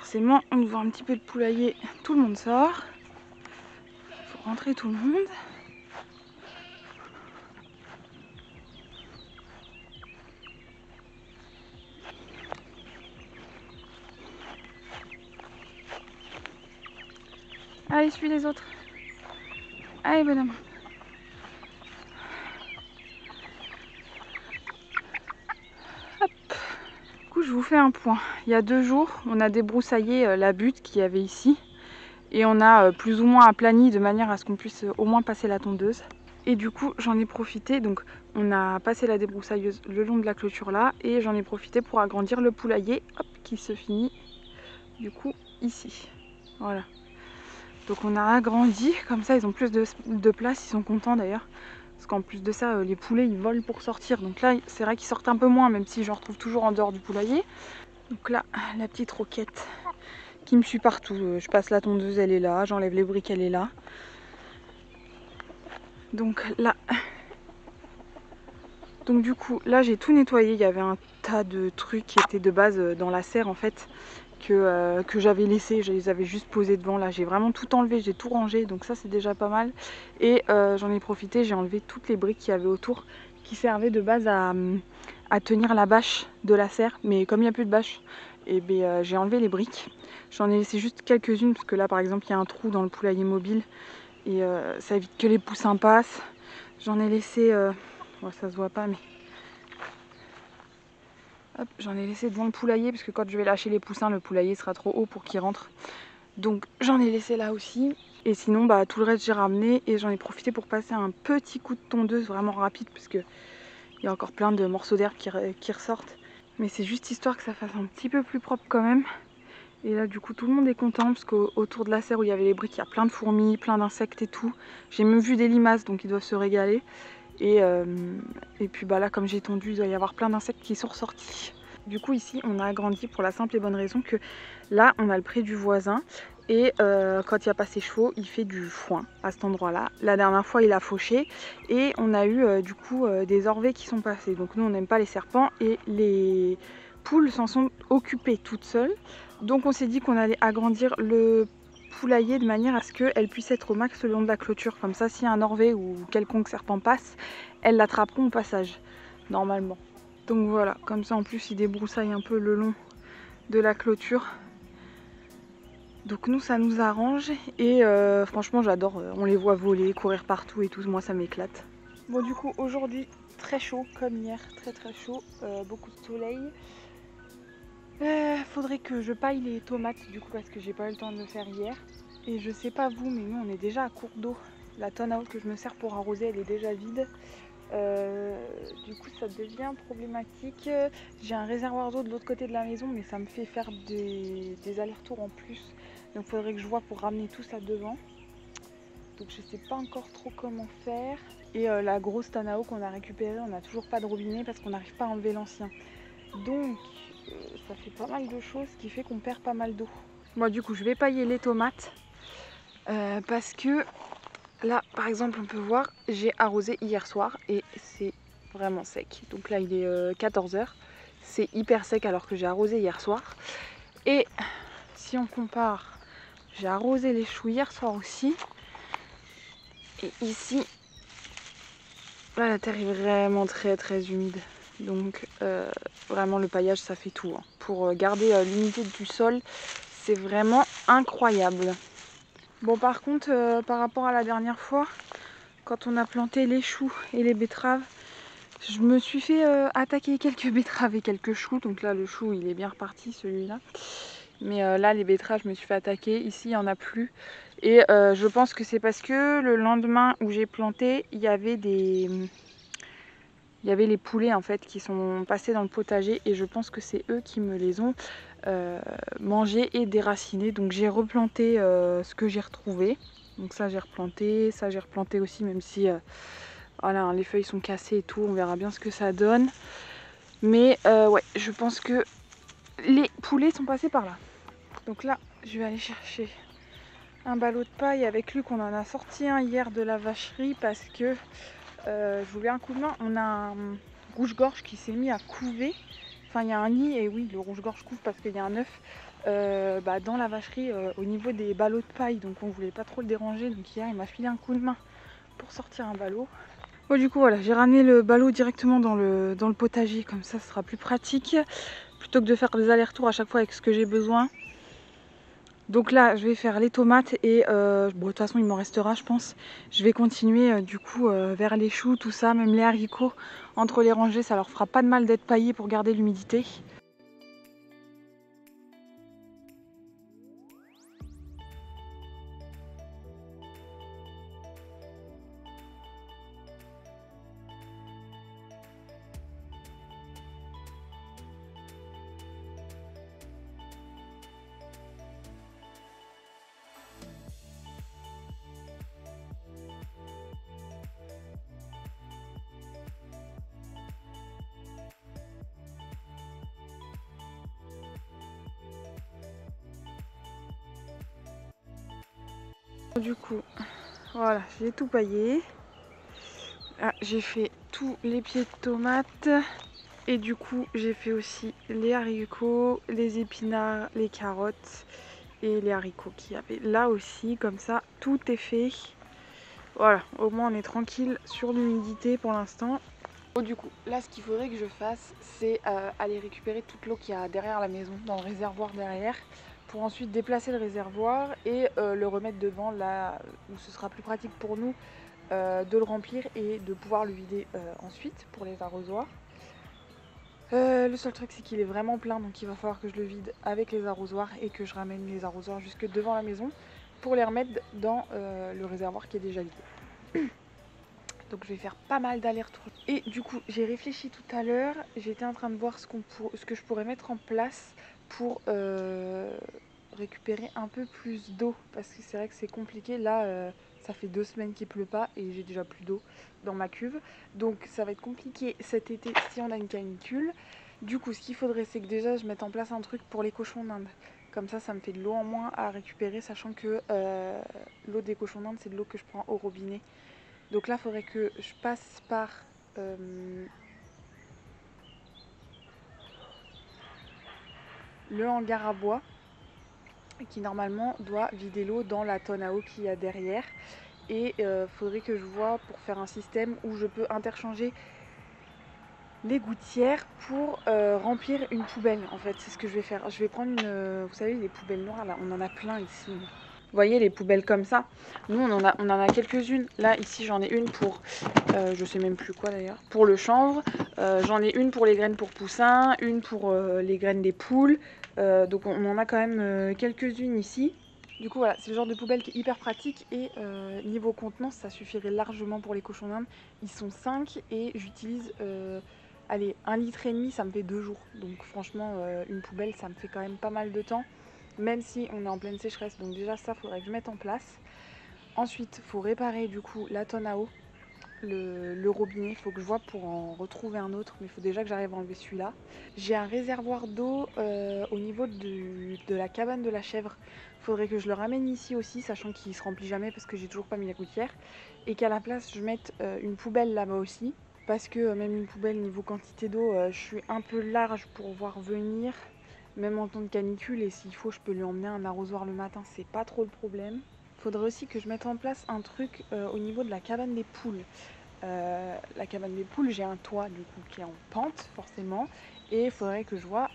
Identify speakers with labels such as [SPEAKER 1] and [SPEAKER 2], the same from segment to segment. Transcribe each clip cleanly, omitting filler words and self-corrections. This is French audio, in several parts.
[SPEAKER 1] Forcément, on ouvre un petit peu de poulailler, tout le monde sort. Il faut rentrer tout le monde. Allez, suis les autres. Allez, bonhomme. Hop. Du coup, je vous fais un point. Il y a 2 jours, on a débroussaillé la butte qu'il y avait ici. Et on a plus ou moins aplani de manière à ce qu'on puisse au moins passer la tondeuse. Et du coup, j'en ai profité. Donc, on a passé la débroussailleuse le long de la clôture là. Et j'en ai profité pour agrandir le poulailler, hop, qui se finit du coup ici. Voilà. Donc on a agrandi, comme ça ils ont plus de place, ils sont contents d'ailleurs. Parce qu'en plus de ça, les poulets ils volent pour sortir. Donc là, c'est vrai qu'ils sortent un peu moins, même si j'en retrouve toujours en dehors du poulailler. Donc là, la petite roquette qui me suit partout. Je passe la tondeuse, elle est là. J'enlève les briques, elle est là. Donc là... Donc du coup, là j'ai tout nettoyé. Il y avait un tas de trucs qui étaient de base dans la serre en fait. Que j'avais laissé, je les avais juste posés devant. Là j'ai vraiment tout enlevé, j'ai tout rangé, donc ça c'est déjà pas mal. Et j'en ai profité, j'ai enlevé toutes les briques qu'il y avait autour qui servaient de base à tenir la bâche de la serre, mais comme il n'y a plus de bâche, et j'ai enlevé les briques. J'en ai laissé juste quelques-unes parce que là par exemple il y a un trou dans le poulailler mobile et ça évite que les poussins passent. J'en ai laissé, bon, ça se voit pas mais hop, j'en ai laissé devant le poulailler parce que quand je vais lâcher les poussins, le poulailler sera trop haut pour qu'ils rentrent. Donc j'en ai laissé là aussi. Et sinon, bah, tout le reste j'ai ramené et j'en ai profité pour passer un petit coup de tondeuse vraiment rapide parce qu'il y a encore plein de morceaux d'herbe qui ressortent. Mais c'est juste histoire que ça fasse un petit peu plus propre quand même. Et là du coup tout le monde est content parce qu'autour de la serre où il y avait les briques, il y a plein de fourmis, plein d'insectes et tout. J'ai même vu des limaces donc ils doivent se régaler. Et puis bah là comme j'ai tondu, il doit y avoir plein d'insectes qui sont ressortis. Du coup ici on a agrandi pour la simple et bonne raison que là on a le pré du voisin. Et quand il n'y a pas ses chevaux, il fait du foin à cet endroit-là. La dernière fois il a fauché et on a eu du coup des orvées qui sont passées. Donc nous on n'aime pas les serpents et les poules s'en sont occupées toutes seules. Donc on s'est dit qu'on allait agrandir le poulailler de manière à ce qu'elle puisse être au max le long de la clôture. Comme ça, si un orvé ou quelconque serpent passe, elles l'attraperont au passage, normalement. Donc voilà, comme ça en plus ils débroussaillent un peu le long de la clôture. Donc nous ça nous arrange et franchement j'adore, on les voit voler, courir partout et tout, moi ça m'éclate. Bon du coup aujourd'hui très chaud comme hier, très chaud, beaucoup de soleil. Faudrait que je paille les tomates du coup parce que j'ai pas eu le temps de le faire hier. Et je sais pas vous mais nous on est déjà à court d'eau. La tonne à eau que je me sers pour arroser elle est déjà vide. Du coup ça devient problématique. J'ai un réservoir d'eau de l'autre côté de la maison mais ça me fait faire des allers-retours en plus. Donc faudrait que je vois pour ramener tout ça devant. Donc je sais pas encore trop comment faire. Et la grosse tonne à eau qu'on a récupérée, on n'a toujours pas de robinet parce qu'on n'arrive pas à enlever l'ancien. Donc ça fait pas mal de choses, ce qui fait qu'on perd pas mal d'eau. Moi du coup je vais pailler les tomates parce que là par exemple on peut voir j'ai arrosé hier soir et c'est vraiment sec. Donc là il est 14h, c'est hyper sec alors que j'ai arrosé hier soir. Et si on compare, j'ai arrosé les choux hier soir aussi. Et ici, là la terre est vraiment très humide. Donc vraiment le paillage ça fait tout. Hein. Pour garder l'humidité du sol, c'est vraiment incroyable. Bon par contre, par rapport à la dernière fois, quand on a planté les choux et les betteraves, je me suis fait attaquer quelques betteraves et quelques choux. Donc là le chou il est bien reparti celui-là. Mais là les betteraves je me suis fait attaquer, ici il n'y en a plus. Et je pense que c'est parce que le lendemain où j'ai planté, il y avait les poulets en fait qui sont passés dans le potager et je pense que c'est eux qui me les ont mangés et déracinés. Donc j'ai replanté ce que j'ai retrouvé. Donc ça j'ai replanté aussi même si voilà, les feuilles sont cassées et tout, on verra bien ce que ça donne. Mais ouais, je pense que les poulets sont passés par là. Donc là, je vais aller chercher un ballot de paille avec Luc. On en a sorti un hier de la vacherie parce que je voulais un coup de main. On a un rouge-gorge qui s'est mis à couver. Enfin, il y a un nid et oui, le rouge-gorge couve parce qu'il y a un œuf dans la vacherie au niveau des ballots de paille. Donc on voulait pas trop le déranger. Donc hier il m'a filé un coup de main pour sortir un ballot. Bon, du coup voilà, j'ai ramené le ballot directement dans le potager. Comme ça ce sera plus pratique. Plutôt que de faire des allers-retours à chaque fois avec ce que j'ai besoin. Donc là je vais faire les tomates et bon, de toute façon il m'en restera je pense. Je vais continuer du coup vers les choux, tout ça, même les haricots. Entre les rangées ça leur fera pas de mal d'être paillés pour garder l'humidité. Du coup, voilà, j'ai tout paillé. Ah, j'ai fait tous les pieds de tomates. Et du coup, j'ai fait aussi les haricots, les épinards, les carottes et les haricots qu'il y avait là aussi. Comme ça, tout est fait. Voilà, au moins on est tranquille sur l'humidité pour l'instant. Bon, du coup, là, ce qu'il faudrait que je fasse, c'est aller récupérer toute l'eau qu'il y a derrière la maison, dans le réservoir derrière, pour ensuite déplacer le réservoir et le remettre devant, là où ce sera plus pratique pour nous de le remplir et de pouvoir le vider ensuite pour les arrosoirs. Le seul truc, c'est qu'il est vraiment plein, donc il va falloir que je le vide avec les arrosoirs et que je ramène les arrosoirs jusque devant la maison pour les remettre dans le réservoir qui est déjà vide. Donc je vais faire pas mal d'allers-retours. Et du coup, j'ai réfléchi tout à l'heure, j'étais en train de voir ce que je pourrais mettre en place pour récupérer un peu plus d'eau. Parce que c'est vrai que c'est compliqué. Là, ça fait 2 semaines qu'il pleut pas et j'ai déjà plus d'eau dans ma cuve. Donc ça va être compliqué cet été si on a une canicule. Du coup, ce qu'il faudrait, c'est que déjà je mette en place un truc pour les cochons d'Inde. Comme ça me fait de l'eau en moins à récupérer, sachant que l'eau des cochons d'Inde, c'est de l'eau que je prends au robinet. Donc là, il faudrait que je passe par le hangar à bois qui normalement doit vider l'eau dans la tonne à eau qu'il y a derrière. Et faudrait que je vois pour faire un système où je peux interchanger les gouttières pour remplir une poubelle. En fait, c'est ce que je vais faire. Je vais prendre vous savez, les poubelles noires là, on en a plein ici. Vous voyez les poubelles comme ça, nous on en a quelques-unes. Là ici j'en ai une pour, je sais même plus quoi d'ailleurs, pour le chanvre. J'en ai une pour les graines pour poussins, une pour les graines des poules. Donc on en a quand même quelques-unes ici. Du coup voilà, c'est le genre de poubelle qui est hyper pratique et niveau contenance ça suffirait largement pour les cochons d'Inde. Ils sont 5 et j'utilise, allez, 1,5 litre, ça me fait 2 jours. Donc franchement une poubelle ça me fait quand même pas mal de temps. Même si on est en pleine sécheresse, donc déjà ça faudrait que je mette en place. Ensuite il faut réparer du coup la tonne à eau, le robinet, il faut que je vois pour en retrouver un autre, mais il faut déjà que j'arrive à enlever celui-là. J'ai un réservoir d'eau au niveau de la cabane de la chèvre, il faudrait que je le ramène ici aussi, sachant qu'il se remplit jamais parce que j'ai toujours pas mis la gouttière, et qu'à la place je mette une poubelle là-bas aussi, parce que même une poubelle niveau quantité d'eau, je suis un peu large pour voir venir. Même en temps de canicule, et s'il faut je peux lui emmener un arrosoir le matin, c'est pas trop le problème. Il faudrait aussi que je mette en place un truc au niveau de la cabane des poules. La cabane des poules, j'ai un toit du coup qui est en pente forcément, et il faudrait que je vois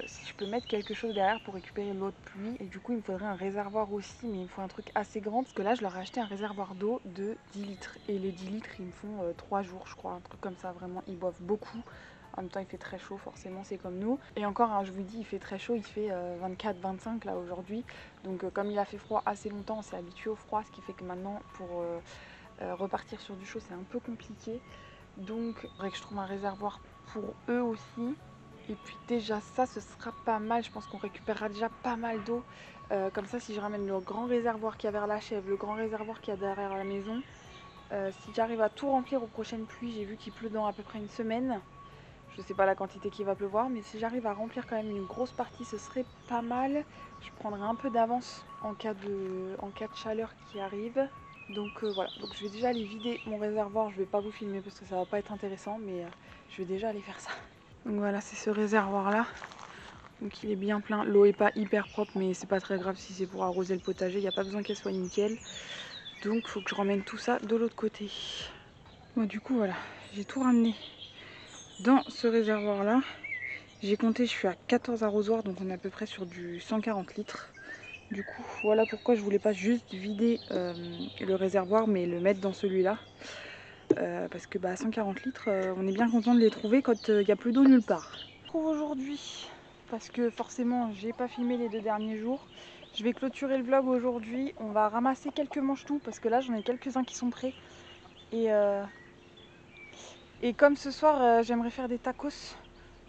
[SPEAKER 1] si je peux mettre quelque chose derrière pour récupérer l'eau de pluie. Et du coup il me faudrait un réservoir aussi, mais il me faut un truc assez grand parce que là je leur ai acheté un réservoir d'eau de 10 litres et les 10 litres ils me font 3 jours je crois, un truc comme ça. Vraiment ils boivent beaucoup. En même temps il fait très chaud, forcément c'est comme nous. Et encore hein, je vous dis il fait très chaud, il fait 24-25 là aujourd'hui. Donc comme il a fait froid assez longtemps, on s'est habitué au froid, ce qui fait que maintenant pour repartir sur du chaud c'est un peu compliqué. Donc il faudrait que je trouve un réservoir pour eux aussi. Et puis déjà ça ce sera pas mal, je pense qu'on récupérera déjà pas mal d'eau. Comme ça si je ramène le grand réservoir qu'il y a vers la chèvre, le grand réservoir qu'il y a derrière la maison, si j'arrive à tout remplir aux prochaines pluies, j'ai vu qu'il pleut dans à peu près une semaine. Je sais pas la quantité qu'il va pleuvoir, mais si j'arrive à remplir quand même une grosse partie, ce serait pas mal. Je prendrai un peu d'avance en cas de chaleur qui arrive. Donc voilà, donc je vais déjà aller vider mon réservoir. Je vais pas vous filmer parce que ça va pas être intéressant, mais je vais déjà aller faire ça. Donc voilà, c'est ce réservoir là. Donc il est bien plein. L'eau est pas hyper propre, mais c'est pas très grave si c'est pour arroser le potager. Il n'y a pas besoin qu'elle soit nickel. Donc il faut que je ramène tout ça de l'autre côté. Bon, du coup voilà, j'ai tout ramené dans ce réservoir là. J'ai compté, je suis à 14 arrosoirs, donc on est à peu près sur du 140 litres. Du coup, voilà pourquoi je voulais pas juste vider le réservoir, mais le mettre dans celui-là. Parce que 140 litres, on est bien content de les trouver quand il n'y a plus d'eau nulle part. Je trouve aujourd'hui, parce que forcément j'ai pas filmé les 2 derniers jours. Je vais clôturer le vlog aujourd'hui. On va ramasser quelques manches-tout, parce que là j'en ai quelques-uns qui sont prêts. Et comme ce soir j'aimerais faire des tacos,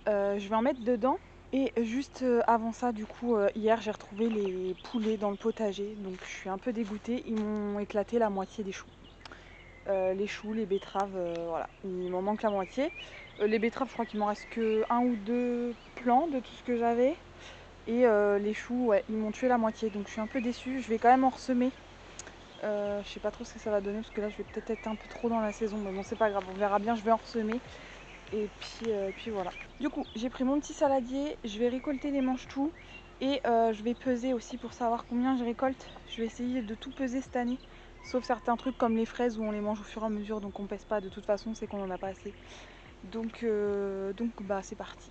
[SPEAKER 1] je vais en mettre dedans. Et juste avant ça, du coup, hier j'ai retrouvé les poulets dans le potager, donc je suis un peu dégoûtée. Ils m'ont éclaté la moitié des choux. Les choux, les betteraves, voilà, il m'en manque la moitié. Les betteraves, je crois qu'il m'en reste que 1 ou 2 plants de tout ce que j'avais. Et les choux, ouais, ils m'ont tué la moitié, donc je suis un peu déçue. Je vais quand même en ressemer. Je sais pas trop ce que ça va donner, parce que là je vais peut-être être un peu trop dans la saison, mais bon c'est pas grave, on verra bien, je vais en ressemer. Et puis voilà. Du coup, j'ai pris mon petit saladier, je vais récolter les manches-tout et je vais peser aussi pour savoir combien je récolte. Je vais essayer de tout peser cette année, sauf certains trucs comme les fraises où on les mange au fur et à mesure, donc on pèse pas de toute façon, c'est qu'on en a pas assez. Donc c'est parti.